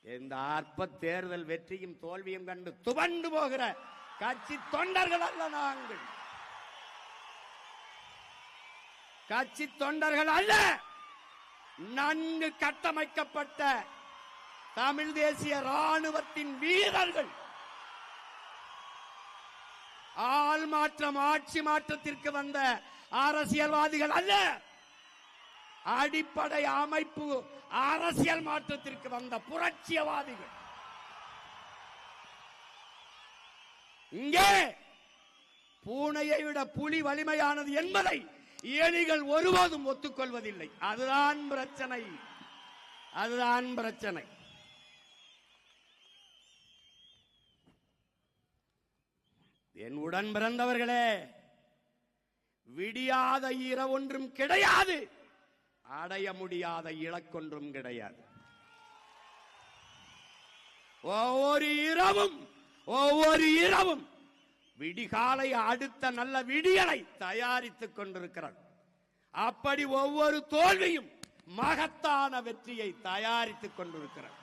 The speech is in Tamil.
இந்த அற்ப தேர்தல் வெற்றியும் தோல்வியும் கண்டு துவண்டு போகிற கட்சி தொண்டர்கள் அல்ல நாங்கள். கட்சி தொண்டர்கள் அல்ல, நன்கு கட்டமைக்கப்பட்ட தமிழ் தேசிய ராணுவத்தின் வீரர்கள். ஆள் மாற்றம், ஆட்சி மாற்றத்திற்கு வந்த அரசியல்வாதிகள் அல்ல, அடிப்படை அமைப்பு அரசியல் மாற்றத்திற்கு வந்த புரட்சியவாதிகள். இங்கே பூனையை விட புலி வலிமையானது என்பதை எலிகள் ஒருபோதும் ஒத்துக்கொள்வதில்லை. அதுதான் பிரச்சனை, அதுதான் பிரச்சனை. என் உடன் பிறந்தவர்களே, விடியாத இரவொன்றும் கிடையாது, அடைய முடியாத இலக்கொன்றும் கிடையாது. ஒவ்வொரு இரவும் விடிகாலை அடுத்த நல்ல விடியலை தயாரித்துக் கொண்டிருக்கிறார். அப்படி ஒவ்வொரு தோல்வியும் மகத்தான வெற்றியை தயாரித்துக் கொண்டிருக்கிறார்.